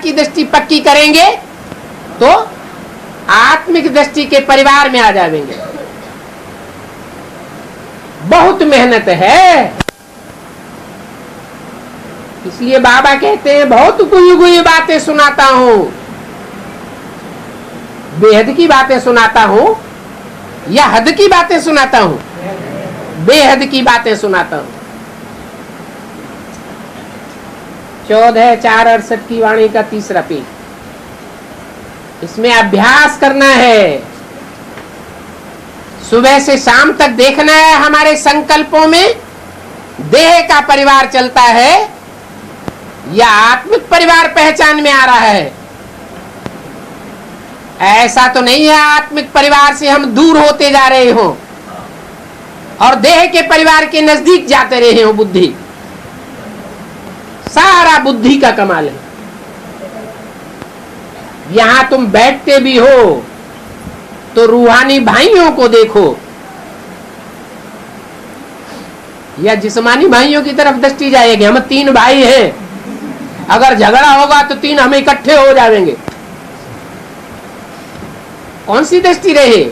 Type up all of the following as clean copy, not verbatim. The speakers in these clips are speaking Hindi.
की दृष्टि पक्की करेंगे तो आत्मिक दृष्टि के परिवार में आ जाएंगे। बहुत मेहनत है, इसलिए बाबा कहते हैं बहुत गुई गुई बातें सुनाता हूं, बेहद की बातें सुनाता हूं या हद की बातें सुनाता हूं? बेहद की बातें सुनाता हूं। 14/4/68 की वाणी का 3रा पेज। इसमें अभ्यास करना है, सुबह से शाम तक देखना है हमारे संकल्पों में देह का परिवार चलता है या आत्मिक परिवार पहचान में आ रहा है। ऐसा तो नहीं है आत्मिक परिवार से हम दूर होते जा रहे हो और देह के परिवार के नजदीक जाते रहे हो। बुद्धि, सारा बुद्धि का कमाल है। यहां तुम बैठते भी हो तो रूहानी भाइयों को देखो या जिस्मानी भाइयों की तरफ दृष्टि जाएगी। हम 3 भाई हैं, अगर झगड़ा होगा तो 3 हम इकट्ठे हो जाएंगे। कौन सी दृष्टि रहे?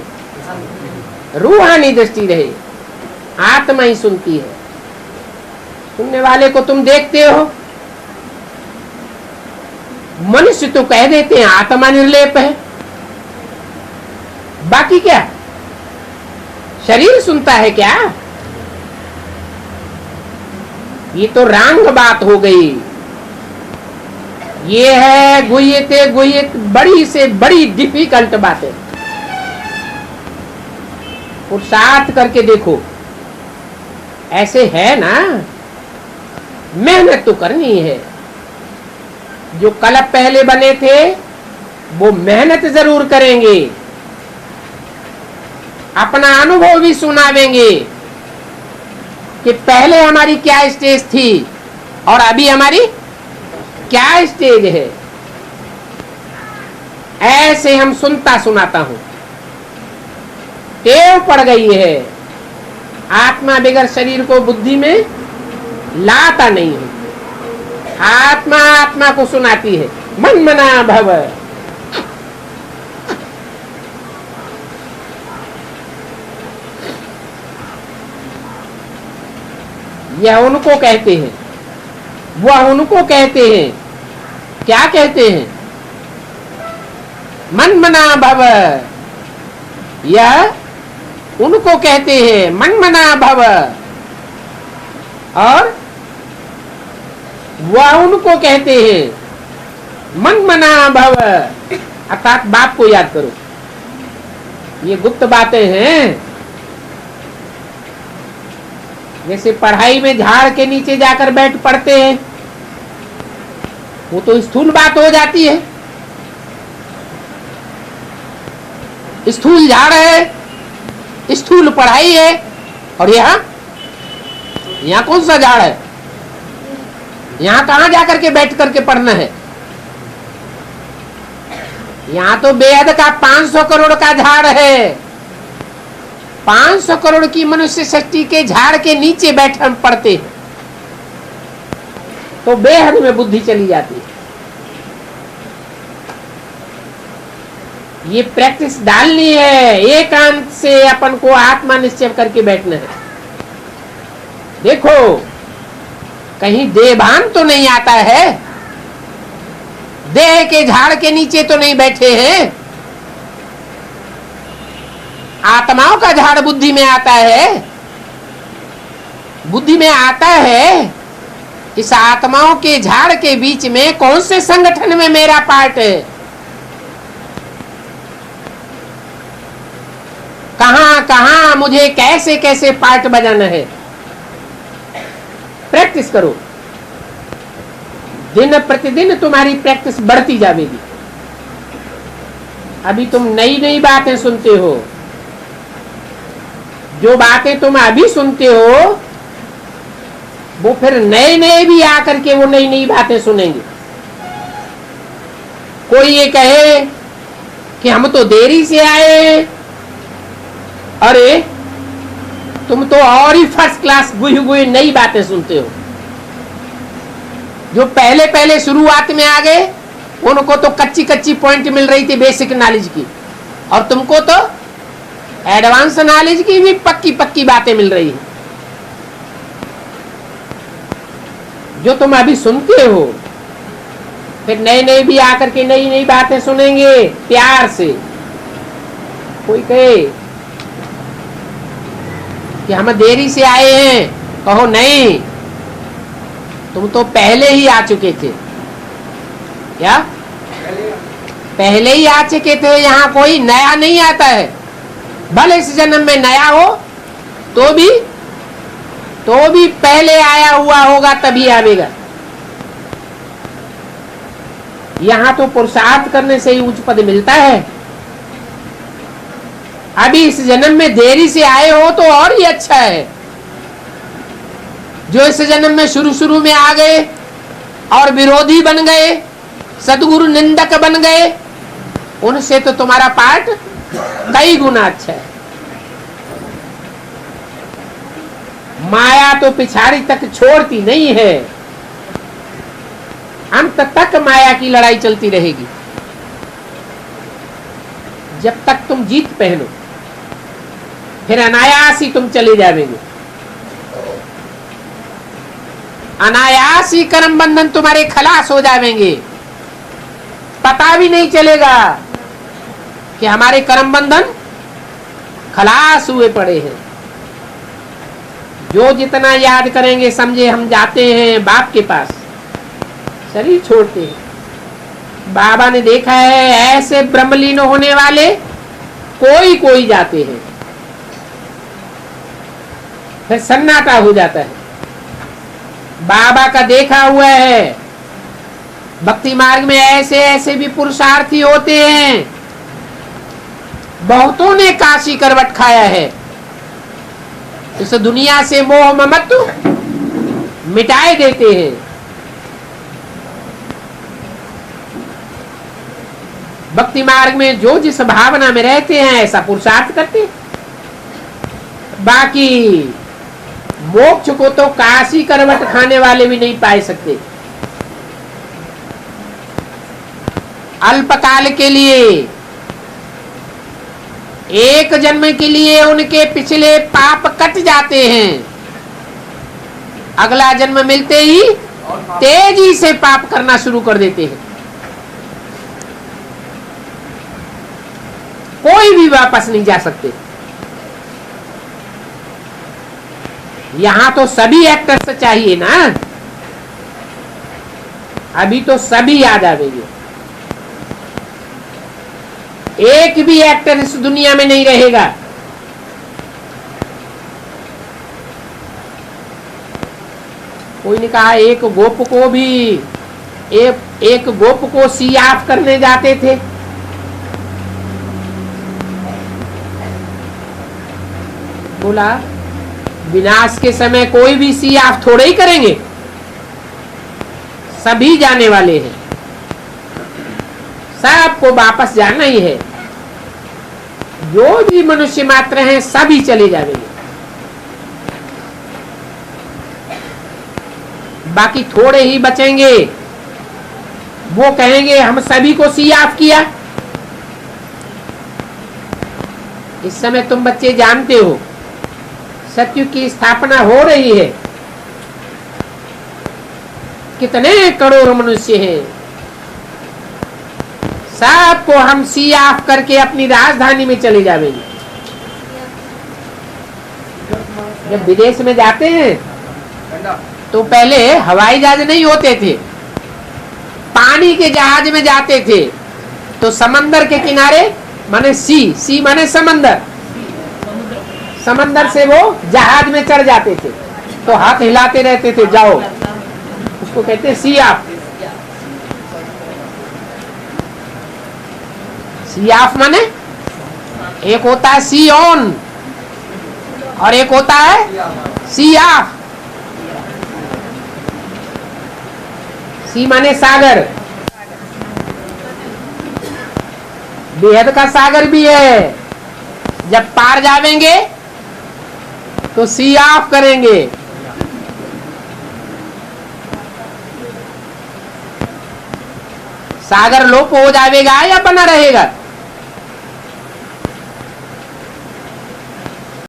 रूहानी दृष्टि रहे। आत्मा ही सुनती है। सुनने वाले को तुम देखते हो। मनुष्य तो कह देते हैं आत्मा निर्लेप है, बाकी क्या शरीर सुनता है क्या? ये तो रांग बात हो गई। ये है गुय्यत बड़ी से बड़ी डिफिकल्ट बात है। पुरुषार्थ करके देखो, ऐसे है ना, मेहनत तो करनी है। जो क्लब पहले बने थे वो मेहनत जरूर करेंगे, अपना अनुभव भी सुनावेंगे कि पहले हमारी क्या स्टेज थी और अभी हमारी क्या स्टेज है। ऐसे हम सुनता सुनाता हूं, टेव पड़ गई है। आत्मा बगैर शरीर को बुद्धि में लाता नहीं है। आत्मा आत्मा को सुनाती है, मन मना भव। यह उनको कहते हैं, वह उनको कहते हैं। क्या कहते हैं? मन मना भव। यह उनको कहते हैं मन मना भव, और वह उनको कहते हैं मन मना भव। अर्थात बाप को याद करो। ये गुप्त बातें हैं। जैसे पढ़ाई में झाड़ के नीचे जाकर बैठ पढ़ते हैं, वो तो स्थूल बात हो जाती है। स्थूल झाड़ है, स्थूल पढ़ाई है, और यहाँ कौन सा झाड़ है? यहाँ कहां जाकर के बैठ करके पढ़ना है? यहाँ तो बेहद का 500 करोड़ का झाड़ है। 500 करोड़ की मनुष्य सृष्टि के झाड़ के नीचे बैठ हम पढ़ते हैं तो बेहद में बुद्धि चली जाती है। ये प्रैक्टिस डालनी है, एकांत से अपन को आत्मा निश्चय करके बैठना है। देखो कहीं देहभान तो नहीं आता है, देह के झाड़ के नीचे तो नहीं बैठे हैं। आत्माओं का झाड़ बुद्धि में आता है। बुद्धि में आता है, इस आत्माओं के झाड़ के बीच में कौन से संगठन में मेरा पार्ट है, कहां कहां मुझे कैसे कैसे पार्ट बजाना है। प्रैक्टिस करो, दिन प्रतिदिन तुम्हारी प्रैक्टिस बढ़ती जाएगी। अभी तुम नई नई बातें सुनते हो, जो बातें तुम अभी सुनते हो वो फिर नए नए भी आकर के वो नई नई बातें सुनेंगे। कोई ये कहे कि हम तो देरी से आए, अरे तुम तो और ही फर्स्ट क्लास गुई गुई नई बातें सुनते हो। जो पहले पहले शुरुआत में आ गए उनको तो कच्ची कच्ची पॉइंट मिल रही थी बेसिक नॉलेज की, और तुमको तो एडवांस नॉलेज की भी पक्की पक्की बातें मिल रही है। जो तुम अभी सुनते हो, फिर नए नए भी आकर के नई नई बातें सुनेंगे प्यार से। कोई कहे कि हम देरी से आए हैं, कहो नहीं, तुम तो पहले ही आ चुके थे। क्या पहले ही आ चुके थे? यहाँ कोई नया नहीं आता है। भले इस जन्म में नया हो तो भी पहले आया हुआ होगा तभी आवेगा। यहाँ तो पुरुषार्थ करने से ही उच्च पद मिलता है। अभी इस जन्म में देरी से आए हो तो और ही अच्छा है। जो इस जन्म में शुरू में आ गए और विरोधी बन गए, सदगुरु निंदक बन गए, उनसे तो तुम्हारा पाठ कई गुना अच्छा है। माया तो पिछाड़ी तक छोड़ती नहीं है, अंत तक माया की लड़ाई चलती रहेगी। जब तक तुम जीत पहनो, फिर अनायास ही तुम चले जाओगे। अनायास ही कर्म बंधन तुम्हारे खलास हो जाएंगे। पता भी नहीं चलेगा कि हमारे कर्म बंधन खलास हुए पड़े हैं। जो जितना याद करेंगे समझे हम जाते हैं बाप के पास, शरीर छोड़ते हैं। बाबा ने देखा है ऐसे ब्रह्मलीन होने वाले कोई जाते हैं, फिर सन्नाटा हो जाता है। बाबा का देखा हुआ है, भक्ति मार्ग में ऐसे ऐसे भी पुरुषार्थी होते हैं, बहुतों ने काशी करवट खाया है। इस दुनिया से मोह ममत्व मिटाए देते हैं। भक्ति मार्ग में जो जिस भावना में रहते हैं ऐसा पुरुषार्थ करते हैं। बाकी मोक्ष को तो काशी करवट खाने वाले भी नहीं पा सकते। अल्पकाल के लिए, एक जन्म के लिए उनके पिछले पाप कट जाते हैं। अगला जन्म मिलते ही तेजी से पाप करना शुरू कर देते हैं। कोई भी वापस नहीं जा सकते। यहां तो सभी एक्टर्स चाहिए ना, अभी तो सभी याद आवेंगे। एक भी एक्टर इस दुनिया में नहीं रहेगा। कोई ने कहा एक गोप को भी एक गोप को सियाफ करने जाते थे। बोला विनाश के समय कोई भी सियाफ थोड़े ही करेंगे, सभी जाने वाले हैं, सबको वापस जाना ही है। जो भी मनुष्य मात्र हैं सभी चले जाएंगे। बाकी थोड़े ही बचेंगे, वो कहेंगे हम सभी को सियाफ किया। इस समय तुम बच्चे जानते हो सतयुग की स्थापना हो रही है। कितने करोड़ मनुष्य हैं, सबको हम सियाफ करके अपनी राजधानी में चले जाएंगे। जब विदेश में जाते हैं तो पहले हवाई जहाज नहीं होते थे, पानी के जहाज में जाते थे। तो समंदर के किनारे माने सी माने समंदर, समंदर से वो जहाज में चढ़ जाते थे। तो हाथ हिलाते रहते थे, जाओ, उसको कहते हैं सियाफ। सियाफ माने एक होता है सी ऑन और एक होता है सियाफ। सी माने सागर, बेहद का सागर भी है। जब पार जावेंगे तो सियाफ करेंगे। सागर लोप हो जाएगा या बना रहेगा?